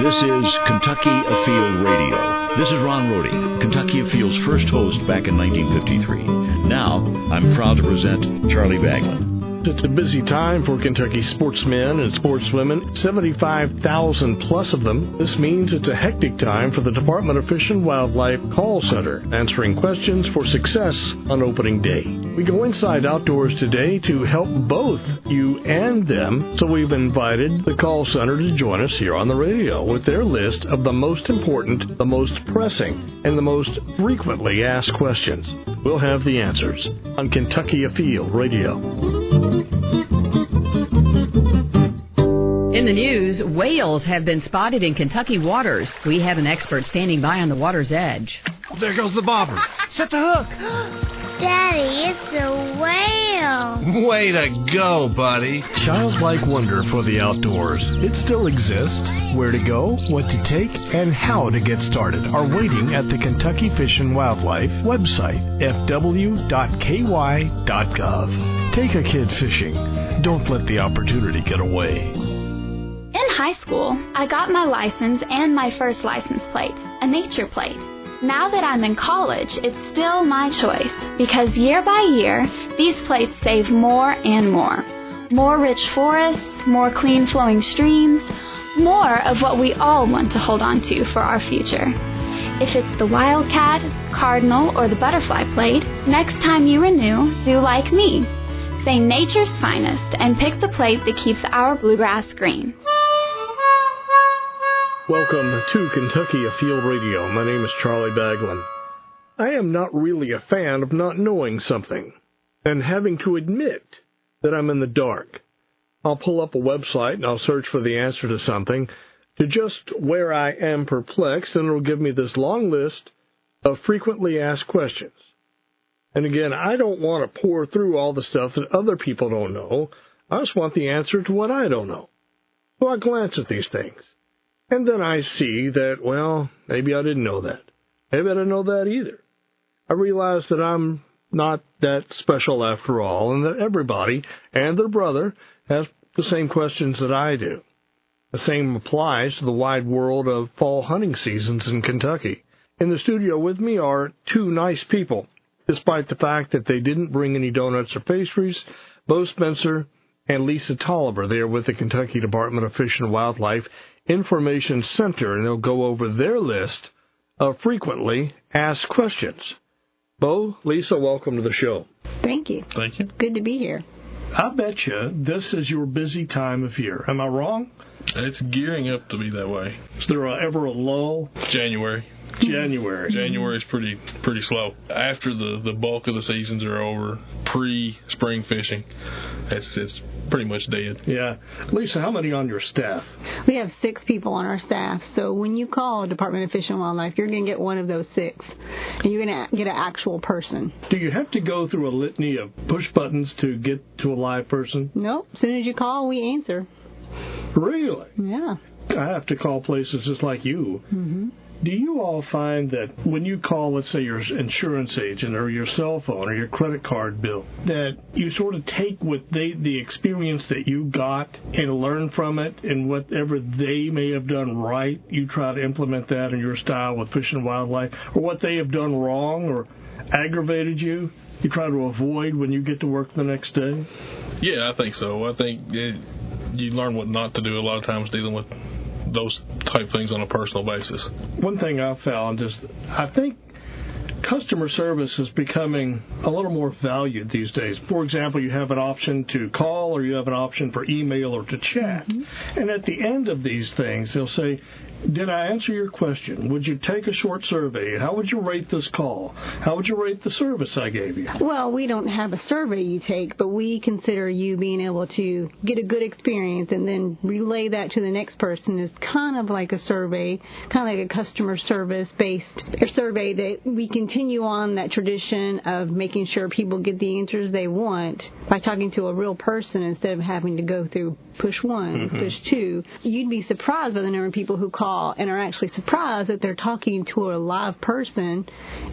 This is Kentucky Afield Radio. This is Ron Rohde, Kentucky Afield's first host back in 1953. Now, I'm proud to present Charlie Baglin. It's a busy time for Kentucky sportsmen and sportswomen, 75,000 plus of them. This means it's a hectic time for the Department of Fish and Wildlife Call Center, answering questions for success on opening day. We go inside outdoors today to help both you and them, so we've invited the call center to join us here on the radio with their list of the most important, the most pressing, and the most frequently asked questions. We'll have the answers on Kentucky Afield Radio. In the news, whales have been spotted in Kentucky waters. We have an expert standing by on the water's edge. There goes the bobber. Set the hook. Daddy, it's a whale. Way to go, buddy. Childlike wonder for the outdoors. It still exists. Where to go, what to take, and how to get started are waiting at the Kentucky Fish and Wildlife website, fw.ky.gov. Take a kid fishing. Don't let the opportunity get away. In high school, I got my license and my first license plate, a nature plate. Now that I'm in college, it's still my choice, because year by year, these plates save more and more. More rich forests, more clean flowing streams, more of what we all want to hold on to for our future. If it's the wildcat, cardinal, or the butterfly plate, next time you renew, do like me. Say nature's finest and pick the plate that keeps our bluegrass green. Welcome to Kentucky Afield Radio. My name is Charlie Baglin. I am not really a fan of not knowing something and having to admit that I'm in the dark. I'll pull up a website and I'll search for the answer to something to just where I am perplexed, and it'll give me this long list of frequently asked questions. And again, I don't want to pour through all the stuff that other people don't know. I just want the answer to what I don't know. So I glance at these things. And then I see that, well, maybe I didn't know that. Maybe I didn't know that either. I realize that I'm not that special after all, and that everybody and their brother has the same questions that I do. The same applies to the wide world of fall hunting seasons in Kentucky. In the studio with me are two nice people, despite the fact that they didn't bring any donuts or pastries. Bo Spencer and Lisa Tolliver. They are with the Kentucky Department of Fish and Wildlife Information Center, and they'll go over their list of frequently asked questions. Bo, Lisa, welcome to the show. Thank you. Thank you. Good to be here. I bet you this is your busy time of year. Am I wrong? It's gearing up to be that way. Is there ever a lull? January. January is pretty slow. After the bulk of the seasons are over, pre-spring fishing, it's pretty much dead. Yeah. Lisa, how many on your staff? We have 6 people on our staff. So when you call Department of Fish and Wildlife, you're going to get one of those 6. And you're going to get an actual person. Do you have to go through a litany of push buttons to get to a live person? Nope. As soon as you call, we answer. Really? Yeah. I have to call places just like you. Mm-hmm. Do you all find that when you call, let's say, your insurance agent or your cell phone or your credit card bill, that you sort of take what the experience that you got and learn from it, and whatever they may have done right, you try to implement that in your style with Fish and Wildlife, or what they have done wrong or aggravated you, you try to avoid when you get to work the next day? Yeah, I think so. I think you learn what not to do a lot of times dealing with those type things on a personal basis. One thing I've found is I think customer service is becoming a little more valued these days. For example, you have an option to call or you have an option for email or to chat. Mm-hmm. And at the end of these things, they'll say, did I answer your question? Would you take a short survey? How would you rate this call? How would you rate the service I gave you? Well, we don't have a survey you take, but we consider you being able to get a good experience and then relay that to the next person is kind of like a survey, kind of like a customer service-based survey that we can continue on that tradition of making sure people get the answers they want by talking to a real person instead of having to go through push 1, push 2, you'd be surprised by the number of people who call and are actually surprised that they're talking to a live person,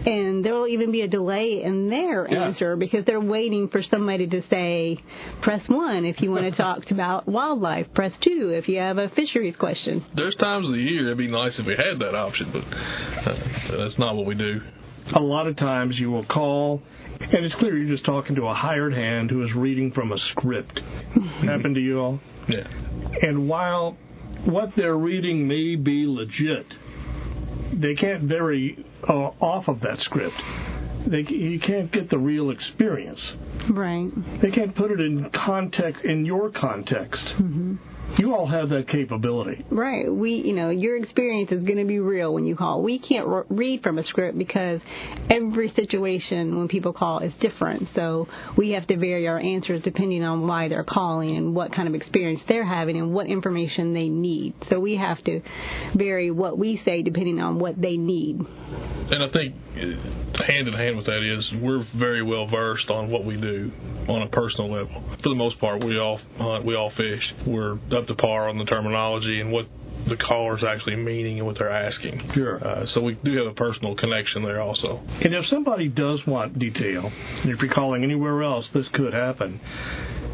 and there will even be a delay in their answer because they're waiting for somebody to say, press 1 if you want to talk about wildlife, press 2 if you have a fisheries question. There's times of the year it'd be nice if we had that option, but that's not what we do. A lot of times you will call, and it's clear you're just talking to a hired hand who is reading from a script. Happened to you all? Yeah. And while what they're reading may be legit, they can't vary off of that script. You can't get the real experience. Right. They can't put it in context, in your context. Mm-hmm. You all have that capability. Right. Your experience is going to be real when you call. We can't read from a script because every situation when people call is different. So we have to vary our answers depending on why they're calling and what kind of experience they're having and what information they need. So we have to vary what we say depending on what they need. And I think hand in hand with that is we're very well versed on what we do on a personal level. For the most part, we all hunt, we all fish. We're up to par on the terminology and what the caller's actually meaning and what they're asking. Sure. So we do have a personal connection there also. And if somebody does want detail, and if you're calling anywhere else, this could happen.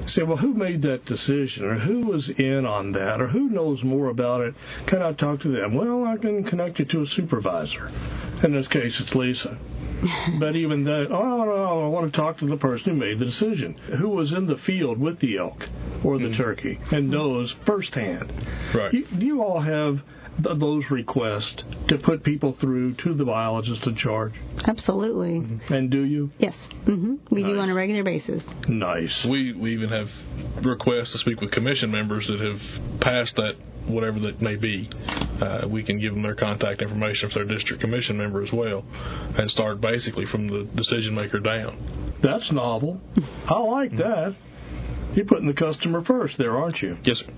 Say, well, who made that decision, or who was in on that, or who knows more about it? Can I talk to them? Well, I can connect you to a supervisor. In this case, it's Lisa. But even that, I want to talk to the person who made the decision, who was in the field with the elk or the turkey, and knows firsthand. Right. You all have those requests to put people through to the biologist in charge? Absolutely. And do you? Yes. We do on a regular basis. Nice. We even have requests to speak with commission members that have passed that, whatever that may be. We can give them their contact information for their district commission member as well and start basically from the decision maker down. That's novel. I like that. You're putting the customer first there, aren't you? Yes, sir.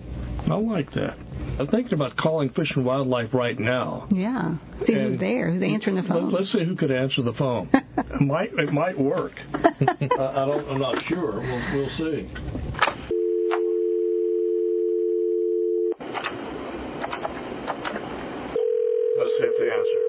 I like that. I'm thinking about calling Fish and Wildlife right now. Yeah. See who's there, who's answering the phone. Let's see who could answer the phone. It might work. I'm not sure. We'll see. Let's see if they answer.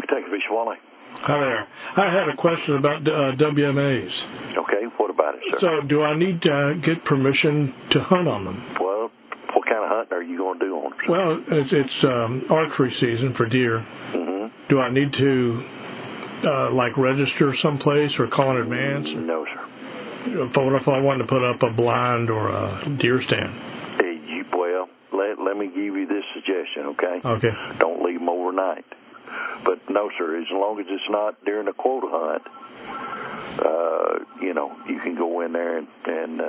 Kentucky Fish and Wildlife. Hi there. I had a question about WMAs. Okay, what about it, sir? So, do I need to get permission to hunt on them? Well, what kind of hunting are you going to do on them? Well, it's archery season for deer. Mm-hmm. Do I need to, register someplace or call in advance? No, sir. What if I wanted to put up a blind or a deer stand? Let me give you this suggestion, okay? Okay. Don't leave them overnight. But no, sir, as long as it's not during a quota hunt, you can go in there and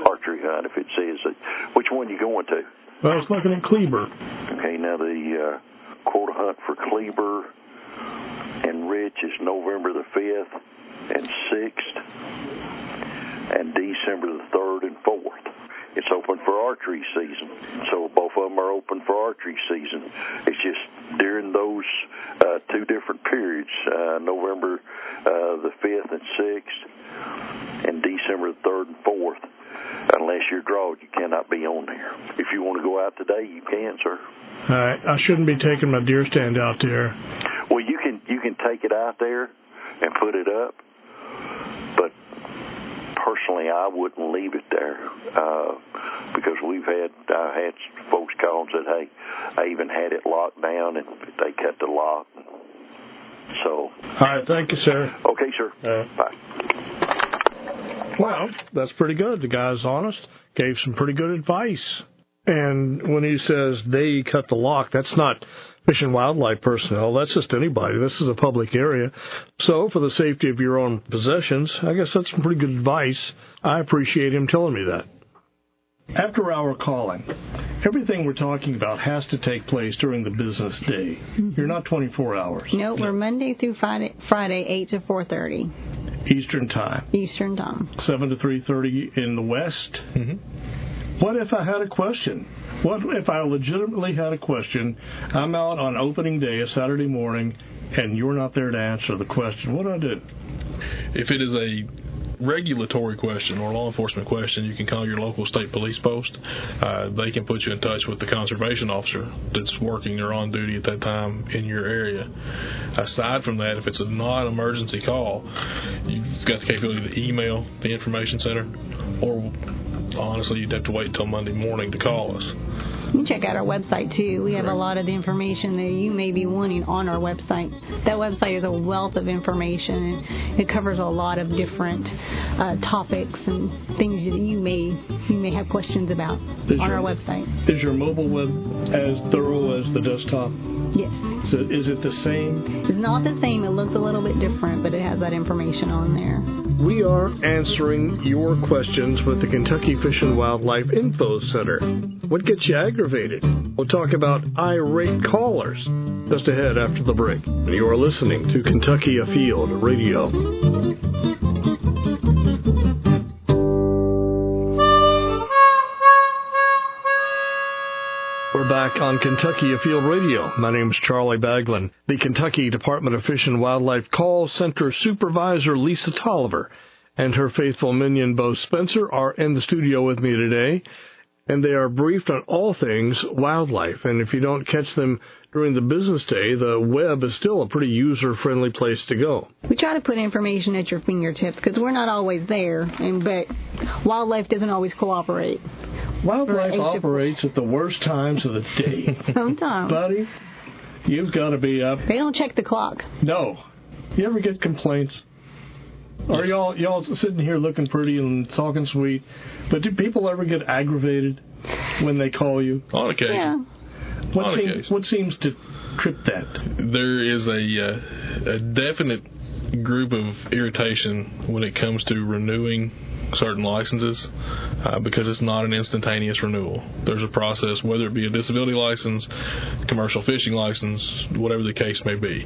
archery hunt if it says which one you going to? Well, I was looking at Kleber. Okay, now the quota hunt for Kleber and Rich is November the 5th and 6th and December the 3rd and 4th. It's open for archery season, so both of them are open for archery season. It's just during those two different periods, November the 5th and 6th, and December the 3rd and 4th. Unless you're drawed, you cannot be on there. If you want to go out today, you can, sir. All right. I shouldn't be taking my deer stand out there. Well, you can take it out there and put it up, but personally, I wouldn't leave it there because I had folks call and said, hey, I even had it locked down and they cut the lock. So. All right, thank you, sir. Okay, sir. Bye. Well, that's pretty good. The guy's honest, gave some pretty good advice. And when he says they cut the lock, that's not Fish and Wildlife personnel. That's just anybody. This is a public area. So for the safety of your own possessions, I guess that's some pretty good advice. I appreciate him telling me that. After our calling, everything we're talking about has to take place during the business day. Mm-hmm. You're not 24 hours. No, we're Monday through Friday 8 to 4:30. Eastern time. 7 to 3:30 in the west. Mm-hmm. What if I had a question? What if I legitimately had a question? I'm out on opening day, a Saturday morning, and you're not there to answer the question. What do I do? If it is a regulatory question or law enforcement question, you can call your local state police post. They can put you in touch with the conservation officer that's working or on duty at that time in your area. Aside from that, if it's a non-emergency call, you've got the capability to email the information center, or honestly, you'd have to wait until Monday morning to call us. You can check out our website, too. We have a lot of the information that you may be wanting on our website. That website is a wealth of information, and it covers a lot of different topics and things that you may have questions about on our website. Is your mobile web as thorough as the desktop? Yes. So is it the same? It's not the same. It looks a little bit different, but it has that information on there. We are answering your questions with the Kentucky Fish and Wildlife Info Center. What gets you aggravated? We'll talk about irate callers just ahead after the break. And you are listening to Kentucky Afield Radio. We're back on Kentucky Afield Radio. My name is Charlie Baglin. The Kentucky Department of Fish and Wildlife Call Center Supervisor Lisa Tolliver and her faithful minion Bo Spencer are in the studio with me today, and they are briefed on all things wildlife. And if you don't catch them during the business day, the web is still a pretty user-friendly place to go. We try to put information at your fingertips because we're not always there, but wildlife doesn't always cooperate. Wildlife operates at the worst times of the day. Sometimes. Buddy, you've got to be up. They don't check the clock. No. You ever get complaints? Yes. Or y'all sitting here looking pretty and talking sweet, but do people ever get aggravated when they call you? On occasion. Yeah. What seems to trip that? There is a definite group of irritation when it comes to renewing certain licenses because it's not an instantaneous renewal. There's a process, whether it be a disability license, commercial fishing license, whatever the case may be.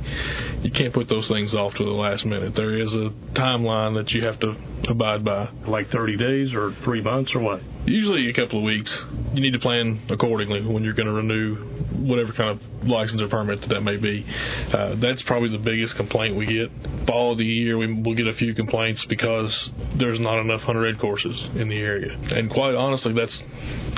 You can't put those things off to the last minute. There is a timeline that you have to abide by. Like 30 days or 3 months or what? Usually a couple of weeks. You need to plan accordingly when you're going to renew whatever kind of license or permit that may be. That's probably the biggest complaint we get. Fall of the year, we'll get a few complaints because there's not enough hunter ed courses in the area. And quite honestly, that's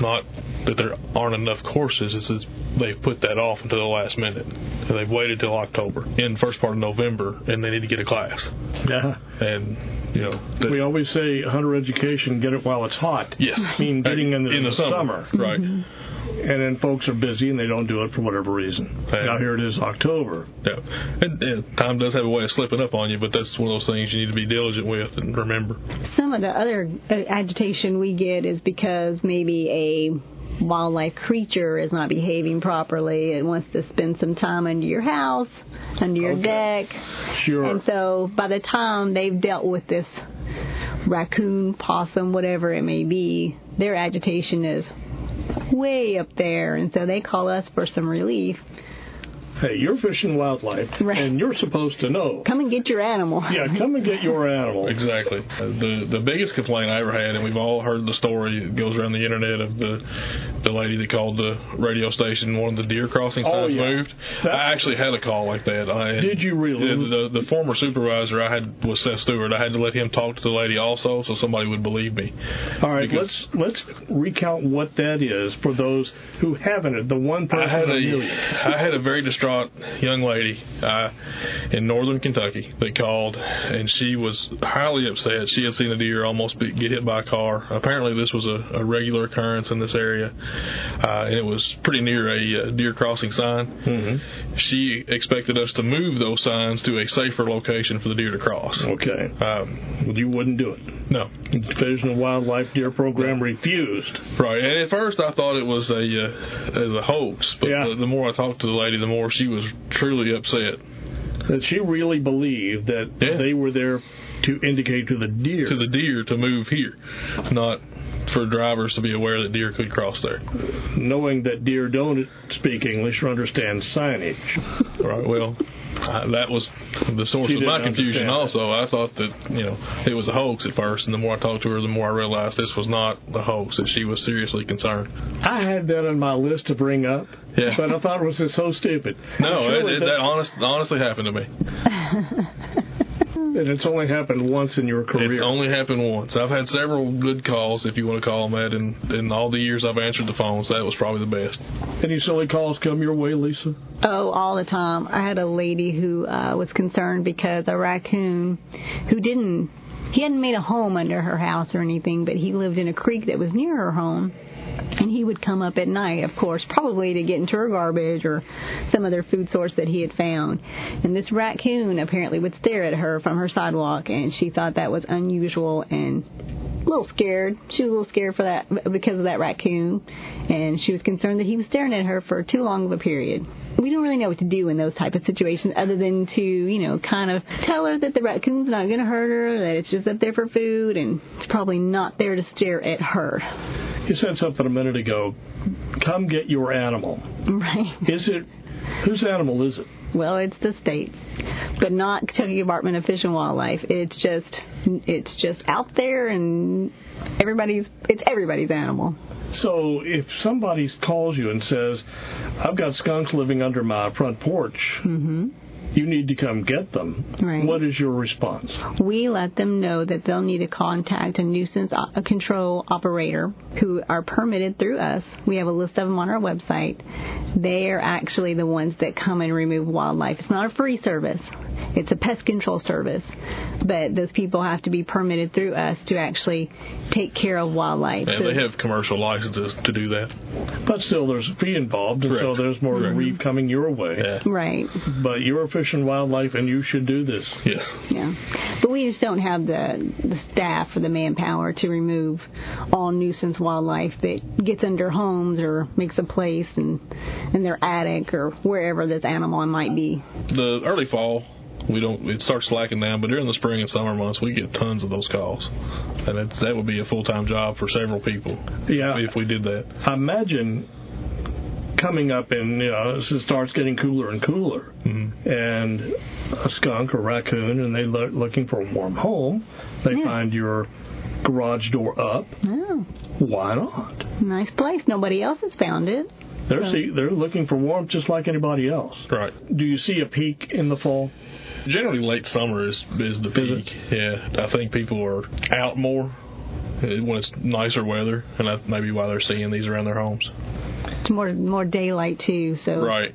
not that there aren't enough courses. It's that they've put that off until the last minute. And they've waited till October, in the first part of November, and they need to get a class. Yeah. And, you know. We always say hunter education, get it while it's hot. Yes. I mean, getting in the summer. Right. And then folks are busy and they don't do it for whatever reason. And now here it is October. Yeah. And time does have a way of slipping up on you, but that's one of those things you need to be diligent with and remember. Some of the other agitation we get is because maybe a wildlife creature is not behaving properly. It wants to spend some time under your house, under your deck. Sure. And so by the time they've dealt with this raccoon, possum, whatever it may be, their agitation is way up there, and so they call us for some relief. Hey, you're Fish and Wildlife, right, and you're supposed to know. Come and get your animal. Yeah, come and get your animal. Exactly. The biggest complaint I ever had, and we've all heard the story, it goes around the internet, of the lady that called the radio station, one of the deer crossing signs moved. I actually had a call like that. Did you really? The former supervisor I had was Seth Stewart. I had to let him talk to the lady also so somebody would believe me. All right, let's recount what that is for those who haven't. The one person I had a very distraught young lady in northern Kentucky that called, and she was highly upset. She had seen a deer almost get hit by a car. Apparently this was a regular occurrence in this area, and it was pretty near a deer crossing sign. Mm-hmm. She expected us to move those signs to a safer location for the deer to cross. Okay. You wouldn't do it? No. The Fish and Wildlife Deer Program refused. Right, and at first I thought it was a hoax, but the more I talked to the lady, the more she was truly upset. That she really believed that they were there to indicate to the deer. To the deer to move here, not for drivers to be aware that deer could cross there. Knowing that deer don't speak English or understand signage. Right, well, That was the source of my confusion also. I thought that, it was a hoax at first, and the more I talked to her, the more I realized this was not a hoax, that she was seriously concerned. I had that on my list to bring up, but I thought it was just so stupid. No, that honestly happened to me. And it's only happened once in your career. It's only happened once. I've had several good calls, if you want to call them that, in all the years I've answered the phone, so that was probably the best. Any silly calls come your way, Lisa? Oh, all the time. I had a lady who was concerned because a raccoon he hadn't made a home under her house or anything, but he lived in a creek that was near her home. And he would come up at night, of course, probably to get into her garbage or some other food source that he had found. And this raccoon apparently would stare at her from her sidewalk, and she thought that was unusual and a little scared. She was a little scared for that because of that raccoon, and she was concerned that he was staring at her for too long of a period. We don't really know what to do in those type of situations other than to, kind of tell her that the raccoon's not going to hurt her, that it's just up there for food, and it's probably not there to stare at her. You said something a minute ago. Come get your animal. Right. Whose animal is it? Well, it's the state, but not Kentucky Department of Fish and Wildlife. It's just out there, and it's everybody's animal. So if somebody calls you and says, I've got skunks living under my front porch, you need to come get them, right. What is your response? We let them know that they'll need to contact a nuisance control operator who are permitted through us. We have a list of them on our website. They are actually the ones that come and remove wildlife. It's not a free service. It's a pest control service. But those people have to be permitted through us to actually take care of wildlife. And they have commercial licenses to do that. But still, there's a fee involved, and so there's more reef coming your way. Yeah. Right. But you're a Fish and Wildlife, and you should do this. Yes. Yeah. But we just don't have the staff or the manpower to remove all nuisance wildlife that gets under homes or makes a place in their attic or wherever this animal might be. The early fall, it starts slacking down, but during the spring and summer months, we get tons of those calls. And that would be a full-time job for several people if we did that. I imagine coming up and as it starts getting cooler and cooler, and a skunk or raccoon, and they're looking for a warm home, they find your garage door up. Oh. Why not? Nice place. Nobody else has found it. They're looking for warmth just like anybody else. Right. Do you see a peak in the fall? Generally, late summer is the peak. Yeah, I think people are out more when it's nicer weather, and that may be why they're seeing these around their homes. It's more daylight too, so right.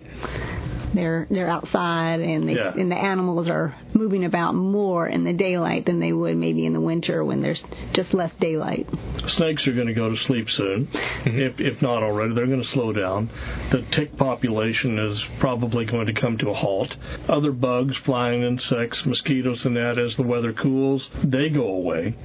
They're outside, and and the animals are moving about more in the daylight than they would maybe in the winter when there's just less daylight. Snakes are going to go to sleep soon, if not already. They're going to slow down. The tick population is probably going to come to a halt. Other bugs, flying insects, mosquitoes, and that, as the weather cools, they go away.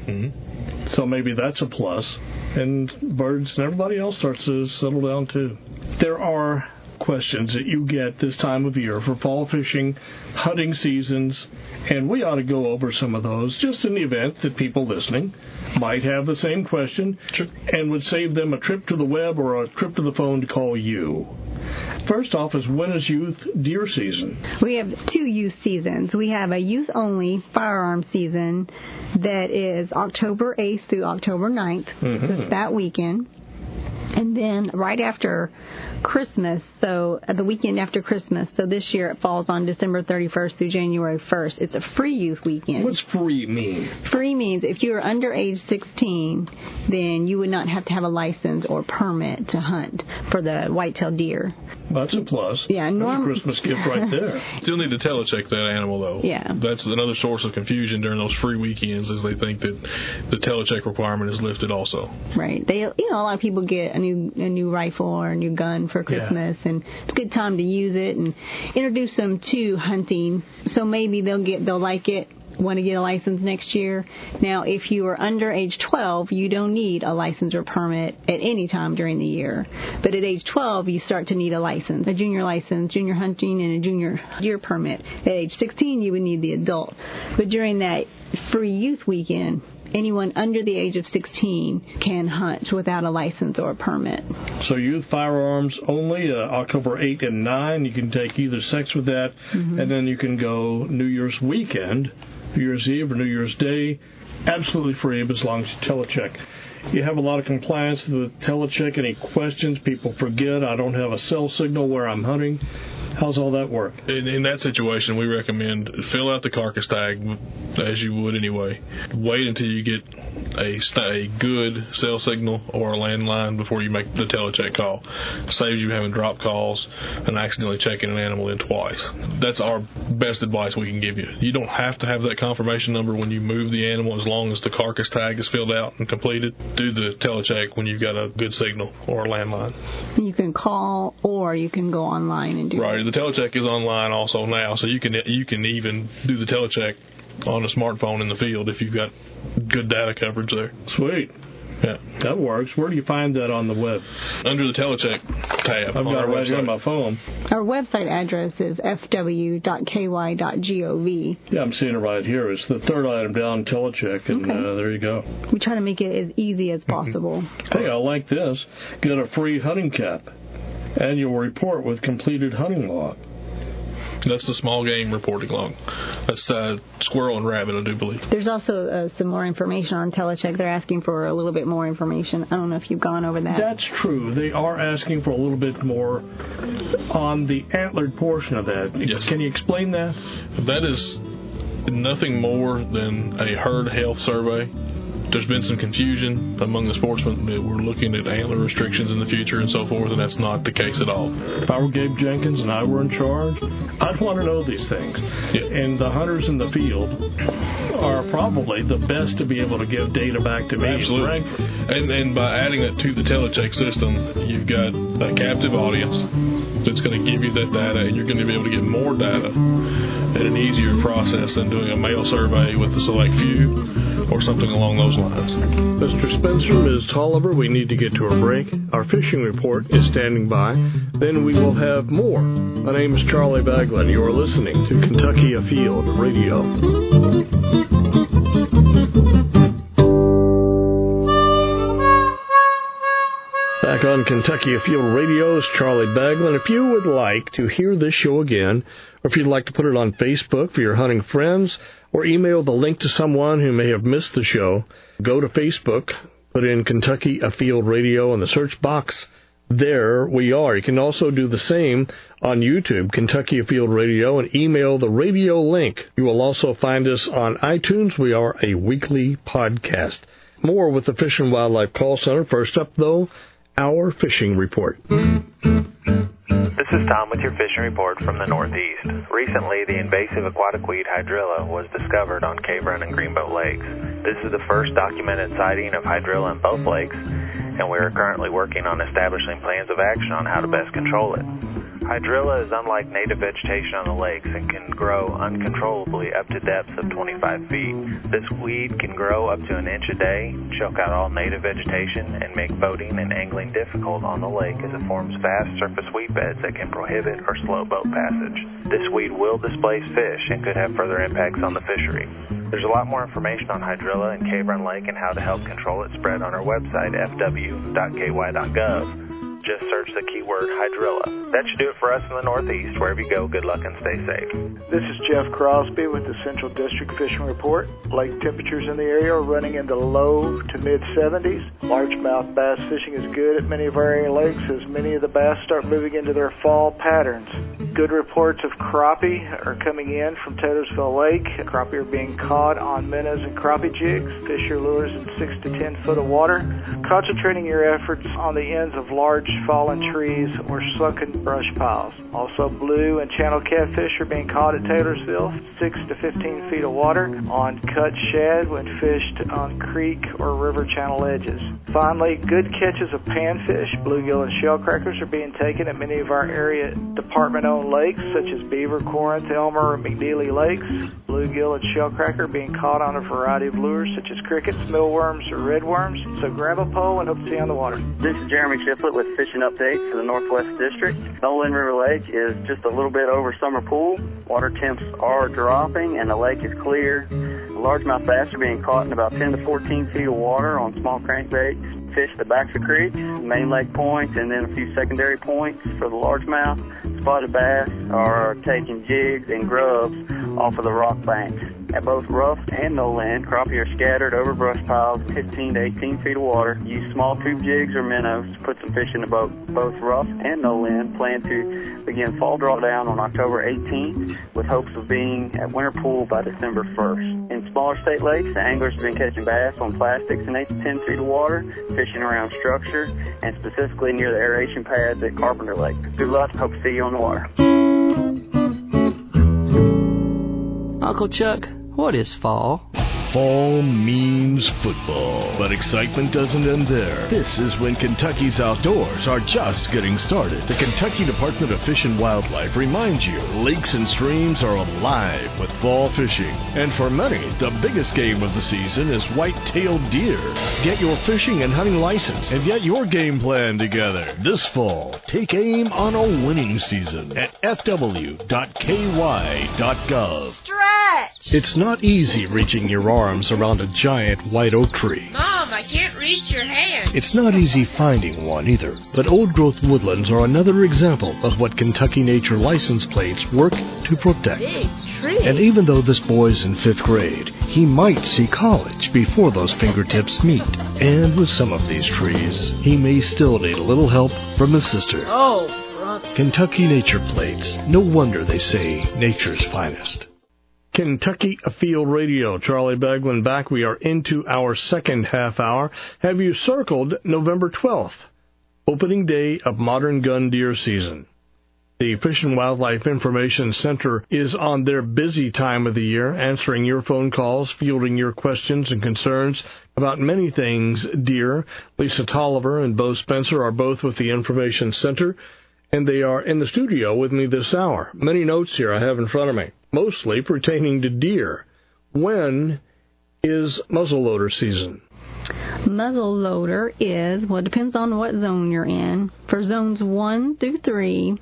So maybe that's a plus. And birds and everybody else starts to settle down too. There are questions that you get this time of year for fall fishing, hunting seasons, and we ought to go over some of those just in the event that people listening might have the same question and would save them a trip to the web or a trip to the phone to call you. First off is, when is youth deer season? We have 2 youth seasons. We have a youth-only firearm season that is October 8th through October 9th. That's that weekend. And then right after Christmas, so the weekend after Christmas, so this year it falls on December 31st through January 1st. It's a free youth weekend. What's free mean? Free means if you're under age 16, then you would not have to have a license or permit to hunt for the white-tailed deer. That's a plus. Yeah, that's a Christmas gift right there. Still need to telecheck that animal, though. Yeah. That's another source of confusion during those free weekends, is they think that the telecheck requirement is lifted also. Right. A lot of people get a new rifle or a new gun for Christmas, and it's a good time to use it and introduce them to hunting. So maybe they'll like it, want to get a license next year. Now, if you are under age 12, you don't need a license or permit at any time during the year. But at age 12, you start to need a license, a junior license, junior hunting, and a junior deer permit. At age 16, you would need the adult. But during that free youth weekend, anyone under the age of 16 can hunt without a license or a permit. So youth firearms only, October 8 and 9, you can take either sex with that, and then you can go New Year's weekend, New Year's Eve or New Year's Day, absolutely free as long as you telecheck. You have a lot of compliance with telecheck. Any questions? People forget, I don't have a cell signal where I'm hunting. How's all that work? In that situation, we recommend fill out the carcass tag as you would anyway. Wait until you get a good cell signal or a landline before you make the telecheck call. Saves you having drop calls and accidentally checking an animal in twice. That's our best advice we can give you. You don't have to have that confirmation number when you move the animal as long as the carcass tag is filled out and completed. Do the telecheck when you've got a good signal or a landline. You can call or you can go online and do Right. The telecheck is online also now, so you can even do the telecheck on a smartphone in the field if you've got good data coverage there. Sweet. Yeah, that works. Where do you find that on the web? Under the telecheck tab. I've got it right here on my phone. Our website address is fw.ky.gov. Yeah, I'm seeing it right here. It's the third item down, telecheck, and there you go. We try to make it as easy as possible. Hey, I like this. Get a free hunting cap. Annual report with completed hunting log. That's the small game reporting log. That's squirrel and rabbit, I do believe. There's also some more information on telecheck. They're asking for a little bit more information. I don't know if you've gone over that. That's true. They are asking for a little bit more on the antlered portion of that. Yes. Can you explain that? That is nothing more than a herd health survey. There's been some confusion among the sportsmen that we're looking at antler restrictions in the future and so forth, and that's not the case at all. If I were Gabe Jenkins and I were in charge, I'd want to know these things. Yeah. And the hunters in the field are probably the best to be able to give data back to me. Absolutely. And by adding that to the telecheck system, you've got a captive audience that's going to give you that data, and you're going to be able to get more data at an easier process than doing a mail survey with a select few or something along those lines. Mr. Spencer, Ms. Tolliver, we need to get to a break. Our fishing report is standing by. Then we will have more. My name is Charlie Baglin. You are listening to Kentucky Afield Radio. Back on Kentucky Afield Radio is Charlie Baglin. If you would like to hear this show again, or if you'd like to put it on Facebook for your hunting friends, or email the link to someone who may have missed the show, go to Facebook, put in Kentucky Afield Radio in the search box. There we are. You can also do the same on YouTube, Kentucky Afield Radio, and email the radio link. You will also find us on iTunes. We are a weekly podcast. More with the Fish and Wildlife Call Center. First up, though, our fishing report. This is Tom with your fishing report from the Northeast. Recently, the invasive aquatic weed hydrilla was discovered on Cave Run and Greenboat lakes. This is the first documented sighting of hydrilla in both lakes, and we are currently working on establishing plans of action on how to best control it. Hydrilla is unlike native vegetation on the lakes and can grow uncontrollably up to depths of 25 feet. This weed can grow up to an inch a day, choke out all native vegetation, and make boating and angling difficult on the lake as it forms vast surface weed beds that can prohibit or slow boat passage. This weed will displace fish and could have further impacts on the fishery. There's a lot more information on hydrilla in Cave Run Lake and how to help control its spread on our website, fw.ky.gov. Just search the keyword hydrilla. That should do it for us in the Northeast. Wherever you go, good luck and stay safe. This is Jeff Crosby with the Central District Fishing Report. Lake temperatures in the area are running in the low to mid-70s. Largemouth bass fishing is good at many of our area lakes as many of the bass start moving into their fall patterns. Good reports of crappie are coming in from Taylorsville Lake. Crappie are being caught on minnows and crappie jigs. Fish are lures in 6 to 10 foot of water. Concentrating your efforts on the ends of large fallen trees or sunken brush piles. Also, blue and channel catfish are being caught at Taylorsville, 6 to 15 feet of water, on cut shad when fished on creek or river channel edges. Finally, good catches of panfish, bluegill, and shellcrackers are being taken at many of our area department-owned lakes, such as Beaver, Corinth, Elmer, and McNeely lakes. Bluegill and shellcracker being caught on a variety of lures, such as crickets, millworms, or redworms. So grab a pole and hope to see you on the water. This is Jeremy Shiflett with Fishing Update for the Northwest District. Nolan River Lake is just a little bit over summer pool. Water temps are dropping and the lake is clear. Largemouth bass are being caught in about 10 to 14 feet of water on small crankbaits. Fish the backs of creeks, main lake points, and then a few secondary points for the largemouth. Spotted bass are taking jigs and grubs off of the rock banks. At both rough and no land, crappie are scattered over brush piles 15 to 18 feet of water. Use small tube jigs or minnows to put some fish in the boat. Both rough and no land plan to begin fall drawdown on October 18th with hopes of being at winter pool by December 1st. In smaller state lakes, the anglers have been catching bass on plastics in 8 to 10 feet of water, fishing around structure, and specifically near the aeration pads at Carpenter Lake. Good luck. Hope to see you on the water. Uncle Chuck, what is fall? Fall means football, but excitement doesn't end there. This is when Kentucky's outdoors are just getting started. The Kentucky Department of Fish and Wildlife reminds you lakes and streams are alive with fall fishing. And for many, the biggest game of the season is white-tailed deer. Get your fishing and hunting license and get your game plan together. This fall, take aim on a winning season at fw.ky.gov. Stretch! It's not easy reaching your arms around a giant white oak tree. Mom, I can't reach your hand. It's not easy finding one either, but old-growth woodlands are another example of what Kentucky Nature license plates work to protect. Big tree. And even though this boy's in 5th grade, he might see college before those fingertips meet. And with some of these trees, he may still need a little help from his sister. Oh, brother. Kentucky Nature plates. No wonder they say nature's finest. Kentucky Afield Radio. Charlie Baglin back. We are into our second half hour. Have you circled November 12th, opening day of modern gun deer season? The Fish and Wildlife Information Center is on their busy time of the year, answering your phone calls, fielding your questions and concerns about many things deer. Lisa Tolliver and Bo Spencer are both with the Information Center, and they are in the studio with me this hour. Many notes here I have in front of me, mostly pertaining to deer. When is muzzleloader season? Muzzleloader is, well, it depends on what zone you're in. For zones 1 through 3,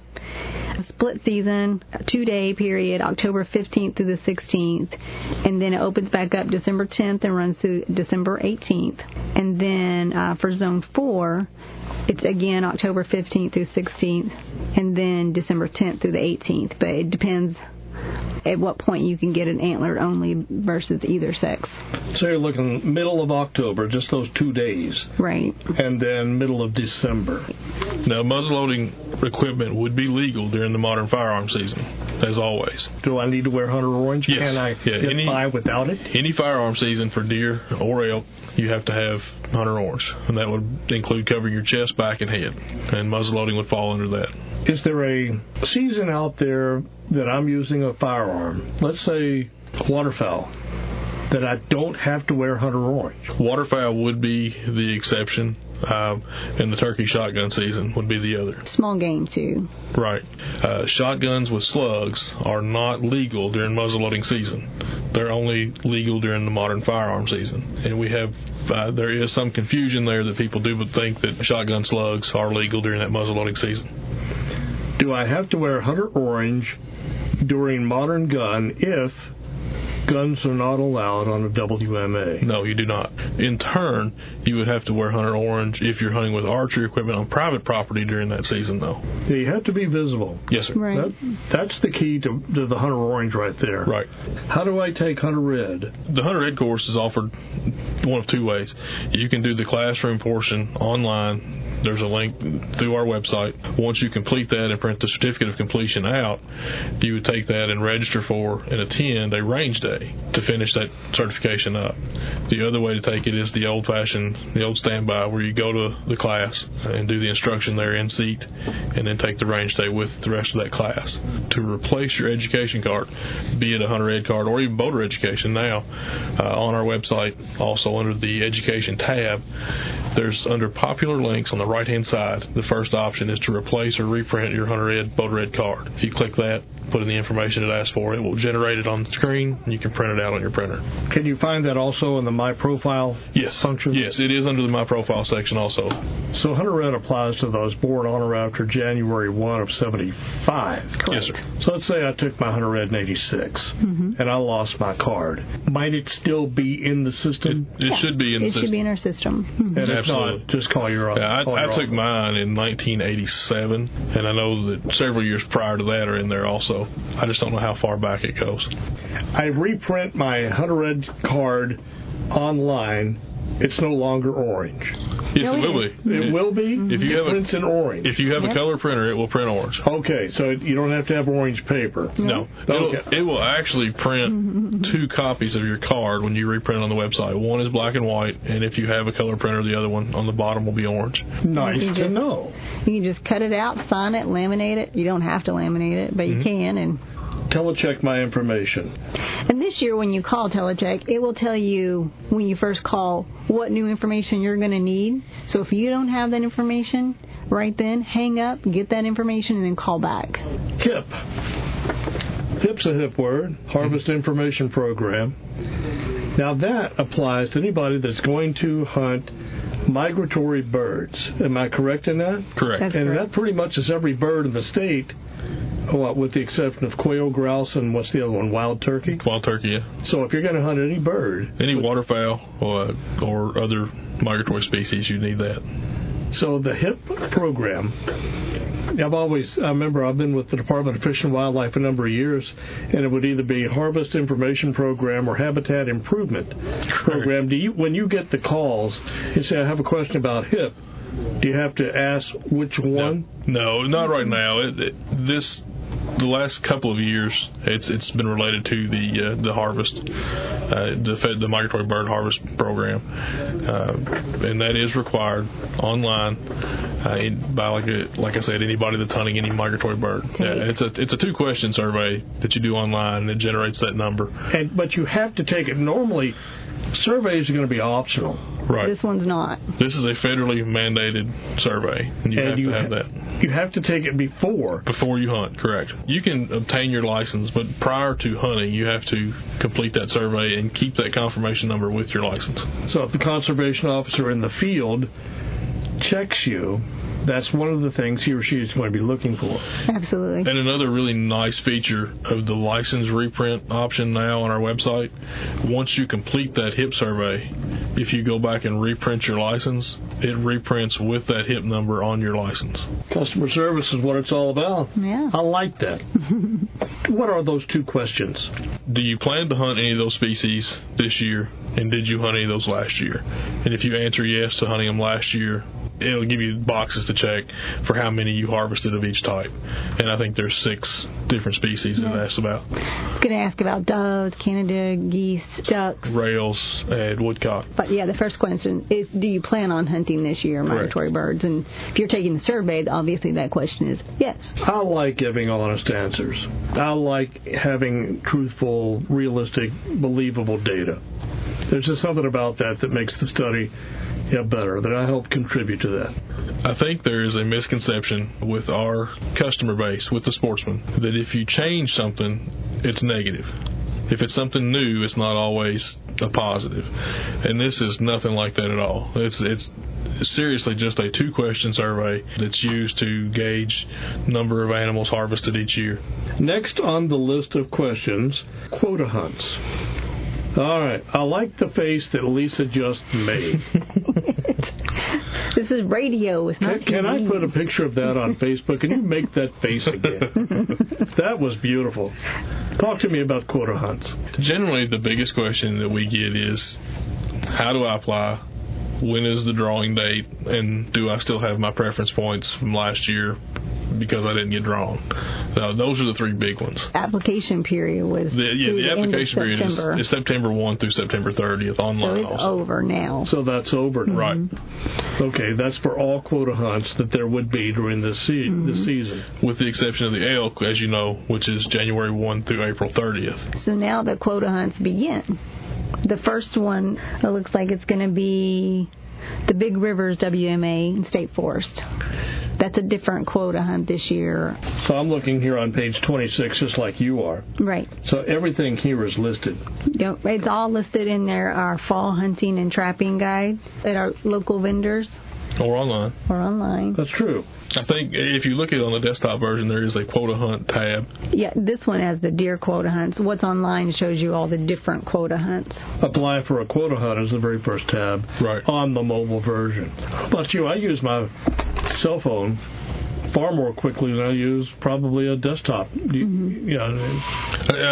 a split season, a 2-day period, October 15th through the 16th. And then it opens back up December 10th and runs through December 18th. And then for zone 4, it's again October 15th through 16th, and then December 10th through the 18th. But it depends at what point you can get an antler only versus either sex. So you're looking middle of October, just those 2 days. Right. And then middle of December. Now, muzzleloading equipment would be legal during the modern firearm season, as always. Do I need to wear hunter orange? Yes. Can I get by without it? Any firearm season for deer or elk, you have to have hunter orange, and that would include covering your chest, back, and head, and muzzleloading would fall under that. Is there a season out there that I'm using a firearm, let's say waterfowl, that I don't have to wear hunter orange? Waterfowl would be the exception, and the turkey shotgun season would be the other. Small game, too. Right. Shotguns with slugs are not legal during muzzleloading season. They're only legal during the modern firearm season. And we have, there is some confusion there that people do think that shotgun slugs are legal during that muzzleloading season. Do I have to wear hunter orange during modern gun if guns are not allowed on a WMA? No, you do not. In turn, you would have to wear hunter orange if you're hunting with archery equipment on private property during that season, though. You have to be visible. Yes, sir. Right. That's the key to the hunter orange right there. Right. How do I take hunter red? The hunter red course is offered one of 2 ways. You can do the classroom portion online. There's a link through our website. Once you complete that and print the certificate of completion out, you would take that and register for and attend a range day to finish that certification up. The other way to take it is the old-fashioned, the old standby, where you go to the class and do the instruction there in seat and then take the range day with the rest of that class. To replace your education card, be it a hunter ed card or even boater education now, on our website, also under the education tab, there's under popular links on the right-hand side, the first option is to replace or reprint your hunter ed, boater ed card. If you click that, put in the information it asks for, it will generate it on the screen, and you can print it out on your printer. Can you find that also in the My Profile function? Yes, it is under the My Profile section also. So hunter ed applies to those born on or after January 1 of 75, correct? Yes, sir. So let's say I took my hunter ed in 86 and I lost my card. Might it still be in the system? It should be in the system. It should be in our system. And if not, just call your own. Yeah, I took mine in 1987, and I know that several years prior to that are in there also. I just don't know how far back it goes. I reprint my hunter ed card online. It's no longer orange. Yes, it will be. It will be? If you have prints in orange. If you have a color printer, it will print orange. Okay, so you don't have to have orange paper. No. It will actually print 2 copies of your card when you reprint it on the website. One is black and white, and if you have a color printer, the other one on the bottom will be orange. Nice to know. You can just cut it out, sign it, laminate it. You don't have to laminate it, but you can, and telecheck my information. And this year when you call telecheck, it will tell you when you first call what new information you're going to need. So if you don't have that information right then, hang up, get that information, and then call back. HIP. HIP's a HIP word, Harvest Information Program. Now that applies to anybody that's going to hunt migratory birds. Am I correct in that? Correct. That's and correct. that pretty much is every bird in the state, with the exception of quail, grouse, and what's the other one, wild turkey? Wild turkey, yeah. So if you're going to hunt any bird... Any waterfowl or other migratory species, you need that. So the HIP program, I remember I've been with the Department of Fish and Wildlife a number of years, and it would either be Harvest Information Program or Habitat Improvement Program. When you get the calls and say, I have a question about HIP, do you have to ask which one? No, not right now. The last couple of years, it's been related to the harvest, the migratory bird harvest program, and that is required online by like I said, anybody that's hunting any migratory bird. It's a 2-question survey that you do online, and it generates that number. But you have to take it. Normally, surveys are going to be optional. Right. This one's not. This is a federally mandated survey, and you have to have that. You have to take it before you hunt, correct. You can obtain your license, but prior to hunting, you have to complete that survey and keep that confirmation number with your license. So if the conservation officer in the field checks you, that's one of the things he or she is going to be looking for. Absolutely. And another really nice feature of the license reprint option now on our website, once you complete that HIP survey, if you go back and reprint your license, it reprints with that HIP number on your license. Customer service is what it's all about. Yeah. I like that. What are those 2 questions? Do you plan to hunt any of those species this year, and did you hunt any of those last year? And if you answer yes to hunting them last year, it'll give you boxes to check for how many you harvested of each type. And I think there's 6 different species that it asks about. It's going to ask about doves, Canada geese, ducks, rails, and woodcock. But yeah, the first question is, do you plan on hunting this year migratory birds? And if you're taking the survey, obviously that question is yes. I like giving honest answers. I like having truthful, realistic, believable data. There's just something about that makes the study better, that I help contribute to that. I think there is a misconception with our customer base, with the sportsman, that if you change something, it's negative. If it's something new, it's not always a positive. And this is nothing like that at all. It's seriously just a 2-question survey that's used to gauge number of animals harvested each year. Next on the list of questions, quota hunts. All right. I like the face that Lisa just made. This is radio. It's not Can I put a picture of that on Facebook? Can you make that face again? That was beautiful. Talk to me about quota hunts. Generally, the biggest question that we get is, how do I apply? When is the drawing date? And do I still have my preference points from last year because I didn't get drawn? So those are the 3 big ones. Application period was the application period is September 1 through September 30th online. So it's over now. So that's over. Right. Okay, that's for all quota hunts that there would be during this season. With the exception of the elk, as you know, which is January 1 through April 30th. So now the quota hunts begin. The first one, it looks like it's going to be the Big Rivers WMA and State Forest. That's a different quota hunt this year. So I'm looking here on page 26, just like you are. Right. So everything here is listed. Yep, it's all listed in there, our fall hunting and trapping guide at our local vendors. Or online. That's true. I think if you look at it on the desktop version, there is a quota hunt tab. Yeah, this one has the deer quota hunts. What's online shows you all the different quota hunts. Apply for a quota hunt is the very first tab on the mobile version. But I use my cell phone far more quickly than I use probably a desktop. I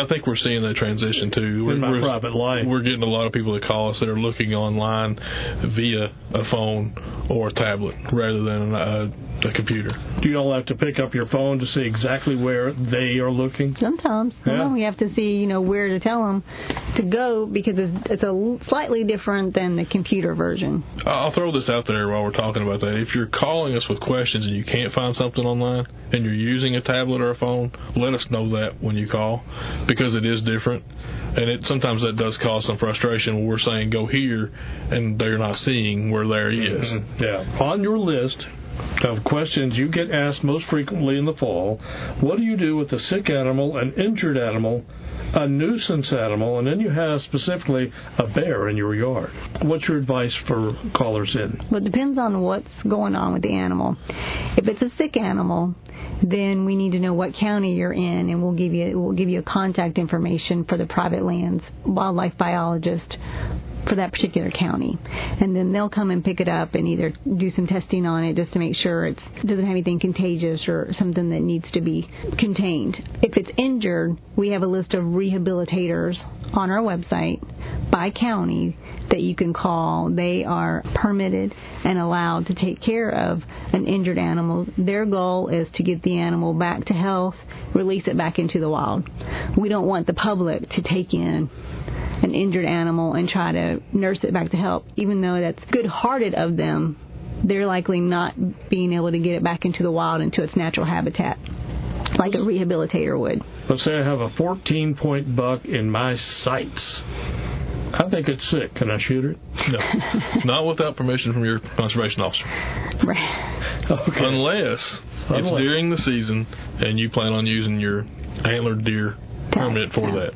think we're seeing that transition too. In my private life. We're getting a lot of people that call us that are looking online via a phone or a tablet rather than a computer. Do you all have to pick up your phone to see exactly where they are looking? Sometimes. Yeah. Well, we have to see, where to tell them to go because it's a slightly different than the computer version. I'll throw this out there while we're talking about that. If you're calling us with questions and you can't find something online and you're using a tablet or a phone, let us know that when you call because it is different. And sometimes that does cause some frustration when we're saying go here and they're not seeing where there is. Mm-hmm. Yeah. On your list of questions you get asked most frequently in the fall, what do you do with a sick animal, an injured animal, a nuisance animal, and then you have specifically a bear in your yard? What's your advice for callers in? Well, it depends on what's going on with the animal. If it's a sick animal, then we need to know what county you're in, and we'll give you a contact information for the private lands wildlife biologist for that particular county. And then they'll come and pick it up and either do some testing on it just to make sure it doesn't have anything contagious or something that needs to be contained. If it's injured, we have a list of rehabilitators on our website by county that you can call. They are permitted and allowed to take care of an injured animal. Their goal is to get the animal back to health, release it back into the wild. We don't want the public to take in an injured animal and try to nurse it back to health. Even though that's good-hearted of them, they're likely not being able to get it back into the wild, into its natural habitat, like a rehabilitator would. Let's say I have a 14-point buck in my sights. I think it's sick. Can I shoot it? No. Not without permission from your conservation officer. Right. Okay. Unless it's during the season and you plan on using your antlered deer permit for that.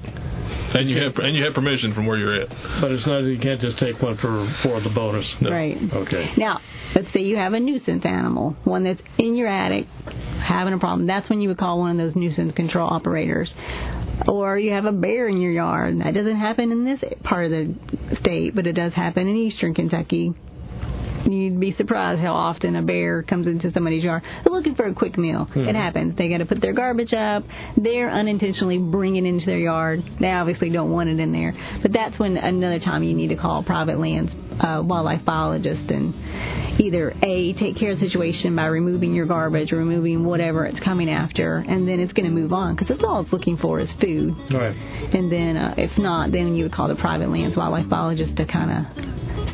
And you have permission from where you're at. But it's not, you can't just take one for the bonus. No. Right. Okay. Now, let's say you have a nuisance animal, one that's in your attic having a problem. That's when you would call one of those nuisance control operators. Or you have a bear in your yard. That doesn't happen in this part of the state, but it does happen in eastern Kentucky. You'd be surprised how often a bear comes into somebody's yard looking for a quick meal. Mm-hmm. It happens. They got to put their garbage up. They're unintentionally bringing it into their yard. They obviously don't want it in there. But that's when another time you need to call private lands wildlife biologist and either A, take care of the situation by removing your garbage or removing whatever it's coming after, and then it's going to move on because that's all it's looking for is food. Right. And then if not, then you would call the private lands wildlife biologist to kind of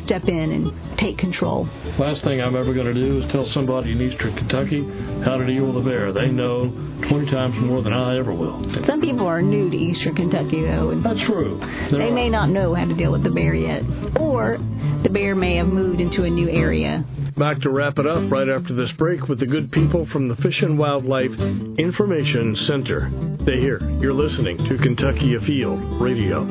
step in and take control. Last thing I'm ever going to do is tell somebody in eastern Kentucky how to deal with a bear. They know 20 times more than I ever will. Some people are new to eastern Kentucky, though. And that's true. They may not know how to deal with the bear yet. Or the bear may have moved into a new area. Back to wrap it up right after this break with the good people from the Fish and Wildlife Information Center. Stay here. You're listening to Kentucky Afield Radio.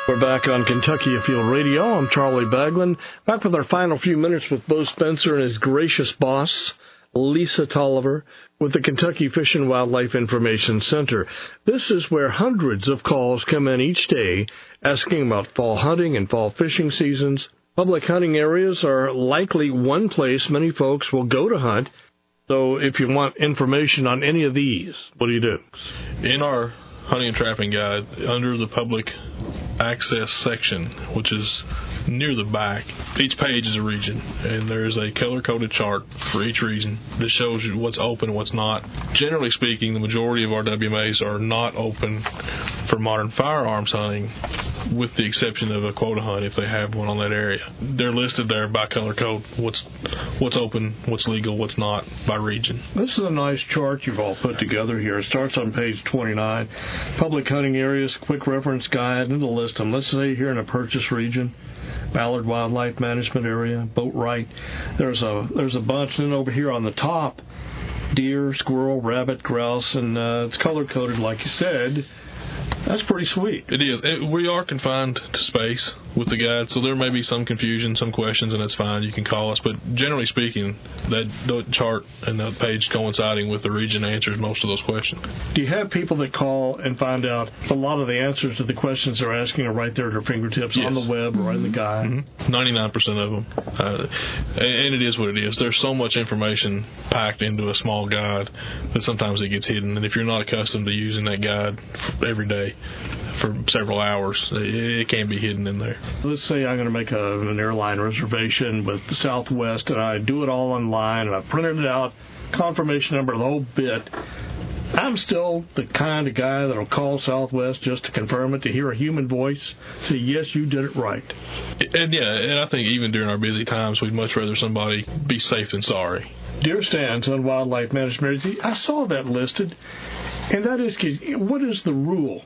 We're back on Kentucky Afield Radio. I'm Charlie Baglin. Back with our final few minutes with Bo Spencer and his gracious boss, Lisa Tolliver, with the Kentucky Fish and Wildlife Information Center. This is where hundreds of calls come in each day asking about fall hunting and fall fishing seasons. Public hunting areas are likely one place many folks will go to hunt. So if you want information on any of these, what do you do? In our hunting and trapping guide, under the public access section, which is near the back, each page is a region, and there's a color-coded chart for each region that shows you what's open and what's not. Generally speaking, the majority of our WMAs are not open for modern firearms hunting, with the exception of a quota hunt if they have one on that area. They're listed there by color code, what's open, what's legal, what's not, by region. This is a nice chart you've all put together here. It starts on page 29. Public hunting areas, quick reference guide, and it'll list them. Let's say here in a purchase region, Ballard Wildlife Management Area, Boatwright. There's a bunch. And then over here on the top, deer, squirrel, rabbit, grouse, and it's color-coded like you said. That's pretty sweet. It is. We are confined to space with the guide, so there may be some confusion, some questions, and that's fine. You can call us. But generally speaking, that chart and that page coinciding with the region answers most of those questions. Do you have people that call and find out a lot of the answers to the questions they're asking are right there at their fingertips on the web or in the guide? 99% of them. And it is what it is. There's so much information packed into a small guide that sometimes it gets hidden. And if you're not accustomed to using that guide every day for several hours, it can be hidden in there. Let's say I'm going to make an airline reservation with Southwest, and I do it all online, and I printed it out, confirmation number, the whole bit. I'm still the kind of guy that'll call Southwest just to confirm it, to hear a human voice say, yes, you did it right. And I think even during our busy times, we'd much rather somebody be safe than sorry. Deer stands on wildlife management. I saw that listed, and that is, what is the rule?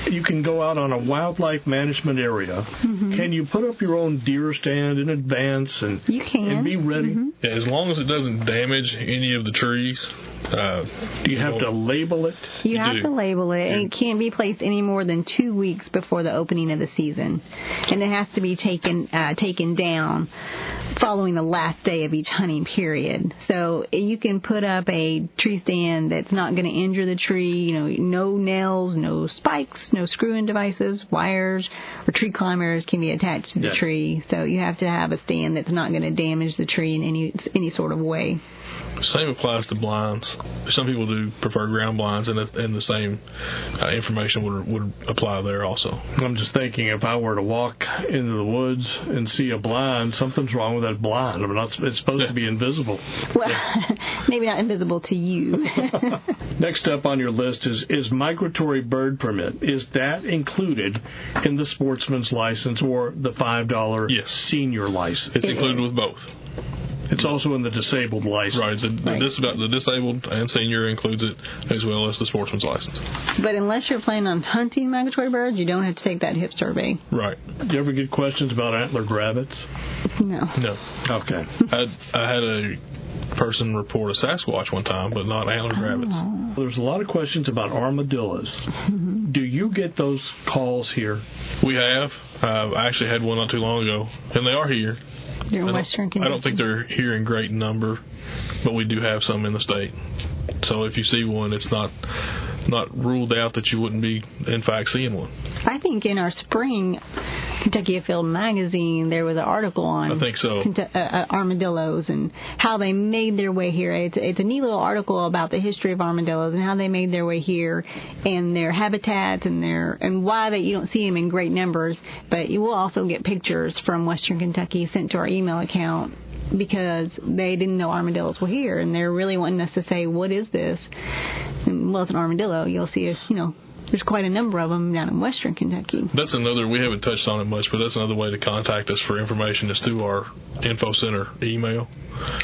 You can go out on a wildlife management area. Can you put up your own deer stand in advance and be ready? Yeah, as long as it doesn't damage any of the trees. Do you have to label it? You have to label it, and it can't be placed any more than 2 weeks before the opening of the season. And it has to be taken down following the last day of each hunting period. So you can put up a tree stand that's not going to injure the tree, no nails, no spikes, no screw-in devices, wires, or tree climbers can be attached to the tree. So you have to have a stand that's not going to damage the tree in any sort of way. Same applies to blinds. Some people do prefer ground blinds, and the same information would apply there also. I'm just thinking, if I were to walk into the woods and see a blind, something's wrong with that blind. It's supposed to be invisible. Well, maybe not invisible to you. Next up on your list is migratory bird permit. Is that included in the sportsman's license or the $5 senior license? It's included with both. It's also in the disabled license. Right. The disabled and senior includes it, as well as the sportsman's license. But unless you're planning on hunting migratory birds, you don't have to take that HIP survey. Right. Do you ever get questions about antlered rabbits? No. Okay. I had a person report a Sasquatch one time, but not antlered rabbits. There's a lot of questions about armadillos. Do you get those calls here? We have. I actually had one not too long ago, and they are here. They're in Western Kentucky. I don't think they're here in great number, but we do have some in the state. So if you see one, it's not ruled out that you wouldn't be, in fact, seeing one. I think in our spring Kentucky Afield magazine, there was an article on I think so. Armadillos and how they made their way here. It's a neat little article about the history of armadillos and how they made their way here and their habitats and why you don't see them in great numbers. But you will also get pictures from Western Kentucky sent to our email account, because they didn't know armadillos were here, and they're really wanting us to say, what is this? And, well, it's an armadillo. You'll see, there's quite a number of them down in Western Kentucky. That's another, we haven't touched on it much, but that's another way to contact us for information is through our info center email.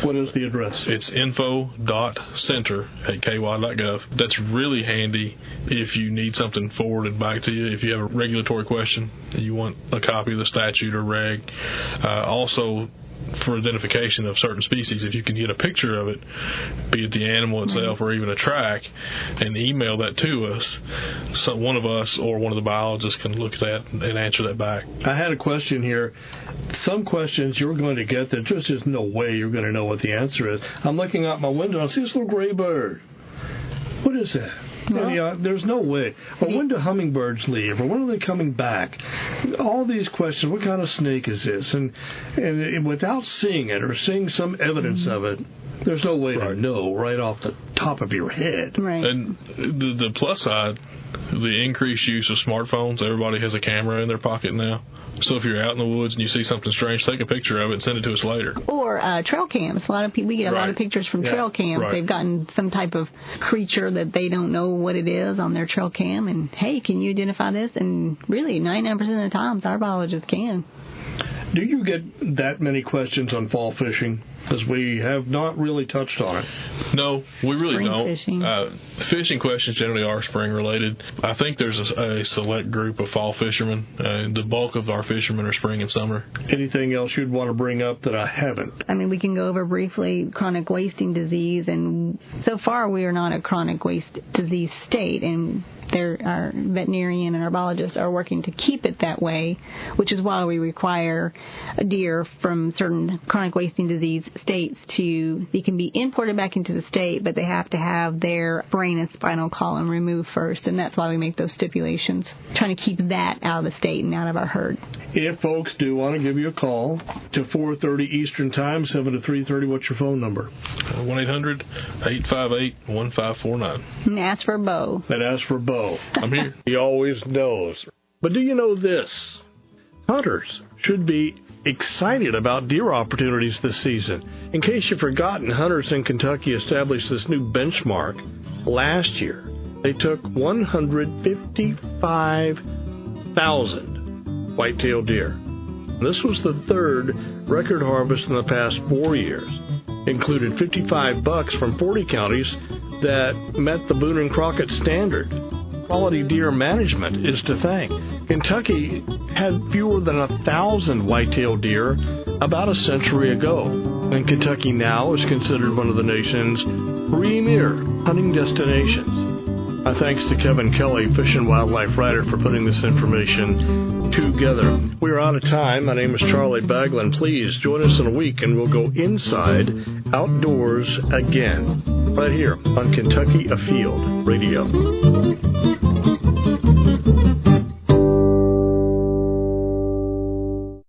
What is the address? It's info.center@ky.gov. That's really handy if you need something forwarded back to you, if you have a regulatory question and you want a copy of the statute or reg. Also, for identification of certain species, if you can get a picture of it, be it the animal itself or even a track, and email that to us, so one of us or one of the biologists can look at that and answer that back. I had a question here. Some questions you're going to get that just is no way you're going to know what the answer is. I'm looking out my window and I see this little gray bird. What is that? Well, there's no way. Or when do hummingbirds leave? Or when are they coming back? All these questions. What kind of snake is this? And without seeing it or seeing some evidence of it, there's no way to know right off the top of your head. Right. And the plus side, the increased use of smartphones. Everybody has a camera in their pocket now. So if you're out in the woods and you see something strange, take a picture of it and send it to us later. Or trail cams. A lot of people, we get a lot of pictures from trail cams. They've gotten some type of creature that they don't know what it is on their trail cam. And, hey, can you identify this? And really, 99% of the times, our biologists can. Do you get that many questions on fall fishing? Because we have not really touched on it. No, we really spring don't. Fishing. Fishing questions generally are spring related. I think there's a select group of fall fishermen. The bulk of our fishermen are spring and summer. Anything else you'd want to bring up that I haven't? I mean, we can go over briefly chronic wasting disease, and so far we are not a chronic waste disease state, and our veterinarian and our biologists are working to keep it that way, which is why we require a deer from certain chronic wasting disease states they can be imported back into the state, but they have to have their brain and spinal column removed first, and that's why we make those stipulations, trying to keep that out of the state and out of our herd. If folks do want to give you a call to 4:30 Eastern Time, 7 to 3:30, what's your phone number? 1-800-858-1549. And ask for Bo. And ask for Bo. I'm here. He always knows. But do you know this? Hunters should be excited about deer opportunities this season. In case you've forgotten, hunters in Kentucky established this new benchmark last year. They took 155,000 white-tailed deer. This was the third record harvest in the past 4 years. Included 55 bucks from 40 counties that met the Boone and Crockett standard. Quality deer management is to thank. Kentucky had fewer than 1,000 white-tailed deer about a century ago, and Kentucky now is considered one of the nation's premier hunting destinations. My thanks to Kevin Kelly, Fish and Wildlife writer, for putting this information together. We're out of time. My name is Charlie Baglin. Please join us in a week, and we'll go inside, outdoors again, right here on Kentucky Afield Radio.